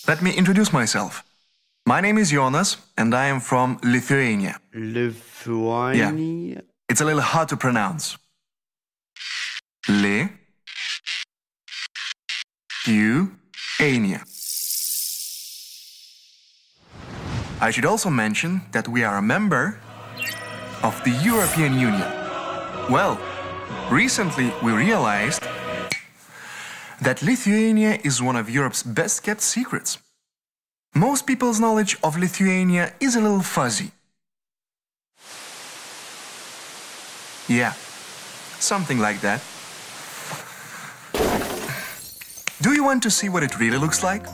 Let me introduce myself. My name is Jonas, and I am from Lithuania. Lithuania? Yeah, it's a little hard to pronounce. Lithuania. I should also mention that we are a member of the European Union. Well, recently we realized that Lithuania is one of Europe's best kept secrets. Most people's knowledge of Lithuania is a little fuzzy. Yeah, something like that. Do you want to see what it really looks like?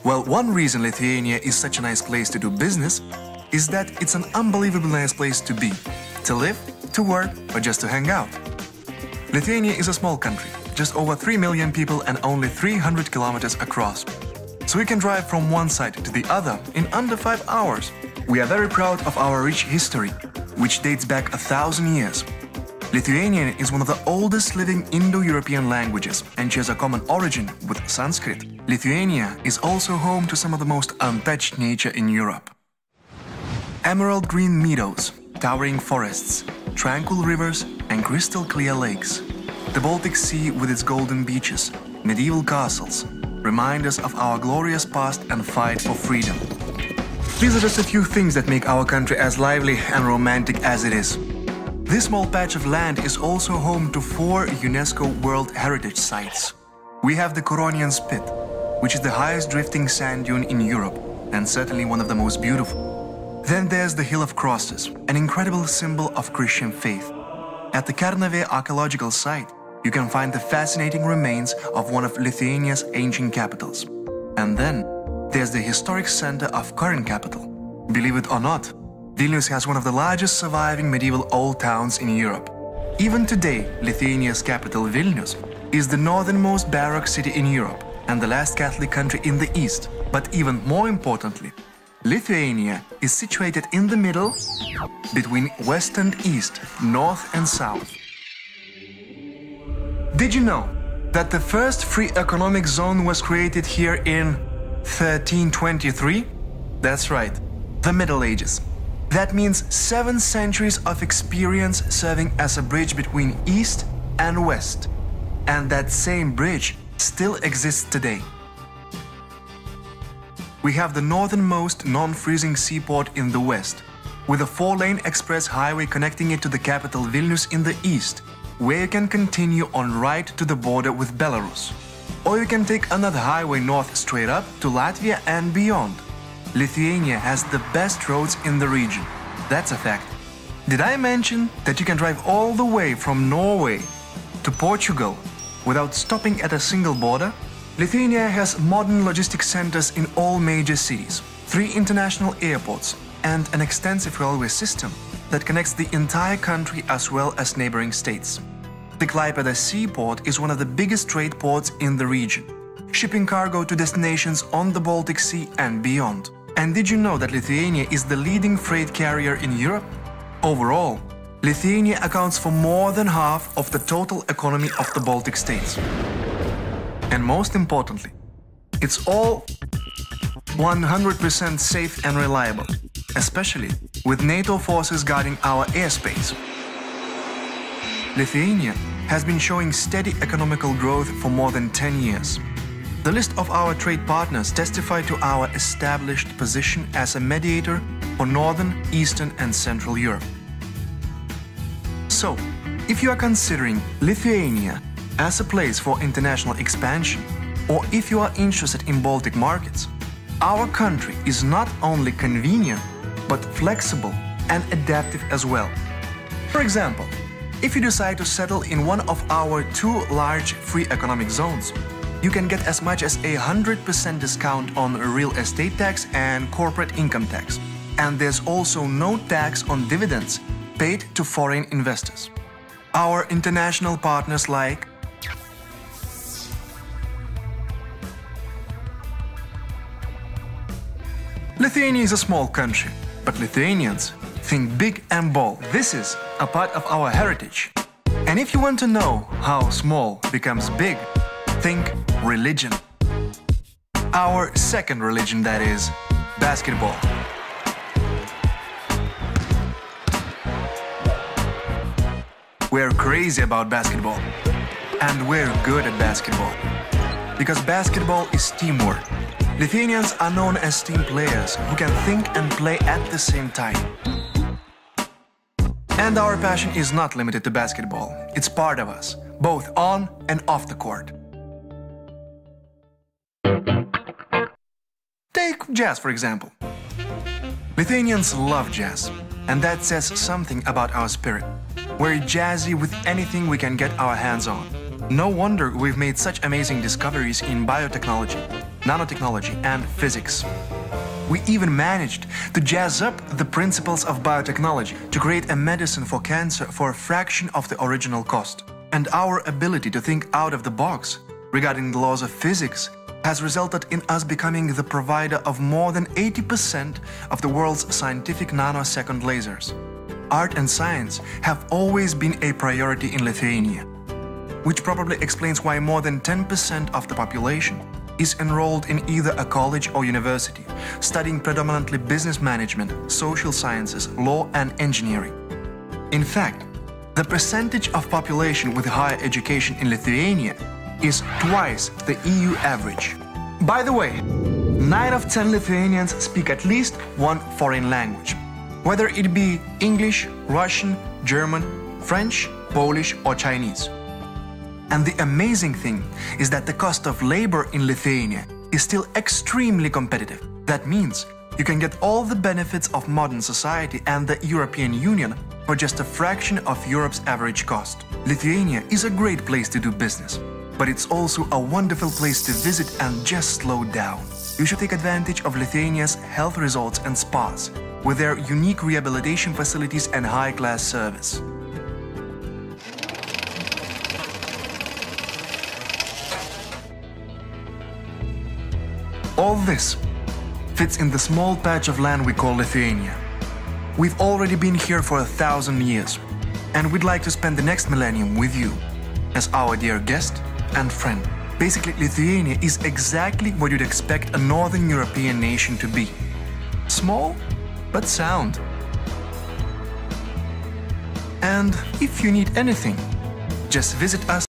Well, one reason Lithuania is such a nice place to do business is that it's an unbelievably nice place to be, to live, to work, or just to hang out. Lithuania is a small country, just over 3 million people and only 300 kilometers across. So we can drive from one side to the other in under 5 hours. We are very proud of our rich history, which dates back 1,000 years. Lithuanian is one of the oldest living Indo-European languages and shares a common origin with Sanskrit. Lithuania is also home to some of the most untouched nature in Europe. Emerald green meadows, towering forests, tranquil rivers and crystal clear lakes. The Baltic Sea with its golden beaches, medieval castles, remind us of our glorious past and fight for freedom. These are just a few things that make our country as lively and romantic as it is. This small patch of land is also home to 4 UNESCO World Heritage Sites. We have the Coronian Spit, which is the highest drifting sand dune in Europe and certainly one of the most beautiful. Then there's the Hill of Crosses, an incredible symbol of Christian faith. At the Kernavė archaeological site, you can find the fascinating remains of one of Lithuania's ancient capitals. And then there's the historic center of current capital. Believe it or not, Vilnius has one of the largest surviving medieval old towns in Europe. Even today, Lithuania's capital Vilnius is the northernmost Baroque city in Europe and the last Catholic country in the East. But even more importantly, Lithuania is situated in the middle between West and East, North and South. Did you know that the first free economic zone was created here in 1323? That's right, the Middle Ages. That means 7 centuries of experience serving as a bridge between East and West. And that same bridge still exists today. We have the northernmost non-freezing seaport in the west, with a 4-lane express highway connecting it to the capital Vilnius in the east, where you can continue on right to the border with Belarus. Or you can take another highway north straight up to Latvia and beyond. Lithuania has the best roads in the region. That's a fact. Did I mention that you can drive all the way from Norway to Portugal without stopping at a single border? Lithuania has modern logistics centers in all major cities, 3 international airports, and an extensive railway system that connects the entire country as well as neighboring states. The Klaipėda seaport is one of the biggest trade ports in the region, shipping cargo to destinations on the Baltic Sea and beyond. And did you know that Lithuania is the leading freight carrier in Europe? Overall, Lithuania accounts for more than half of the total economy of the Baltic states. And most importantly, it's all 100% safe and reliable, especially with NATO forces guarding our airspace. Lithuania has been showing steady economical growth for more than 10 years. The list of our trade partners testify to our established position as a mediator for Northern, Eastern and Central Europe. So, if you are considering Lithuania as a place for international expansion, or if you are interested in Baltic markets, our country is not only convenient, but flexible and adaptive as well. For example, if you decide to settle in one of our 2 large free economic zones, you can get as much as 100% discount on real estate tax and corporate income tax. And there's also no tax on dividends paid to foreign investors. Our international partners like Lithuania is a small country, but Lithuanians think big and bold. This is a part of our heritage. And if you want to know how small becomes big, think religion. Our second religion, that is, basketball. We're crazy about basketball. And we're good at basketball. Because basketball is teamwork. Lithuanians are known as team players who can think and play at the same time. And our passion is not limited to basketball. It's part of us, both on and off the court. Take jazz, for example. Lithuanians love jazz, and that says something about our spirit. We're jazzy with anything we can get our hands on. No wonder we've made such amazing discoveries in biotechnology, nanotechnology, and physics. We even managed to jazz up the principles of biotechnology to create a medicine for cancer for a fraction of the original cost. And our ability to think out of the box regarding the laws of physics has resulted in us becoming the provider of more than 80% of the world's scientific nanosecond lasers. Art and science have always been a priority in Lithuania, which probably explains why more than 10% of the population is enrolled in either a college or university, studying predominantly business management, social sciences, law, and engineering. In fact, the percentage of population with higher education in Lithuania is twice the EU average. By the way, 9 of 10 Lithuanians speak at least one foreign language, whether it be English, Russian, German, French, Polish, or Chinese. And the amazing thing is that the cost of labor in Lithuania is still extremely competitive. That means you can get all the benefits of modern society and the European Union for just a fraction of Europe's average cost. Lithuania is a great place to do business, but it's also a wonderful place to visit and just slow down. You should take advantage of Lithuania's health resorts and spas, with their unique rehabilitation facilities and high-class service. All this fits in the small patch of land we call Lithuania. We've already been here for 1,000 years, and we'd like to spend the next millennium with you as our dear guest and friend. Basically, Lithuania is exactly what you'd expect a Northern European nation to be. Small, but sound. And if you need anything, just visit us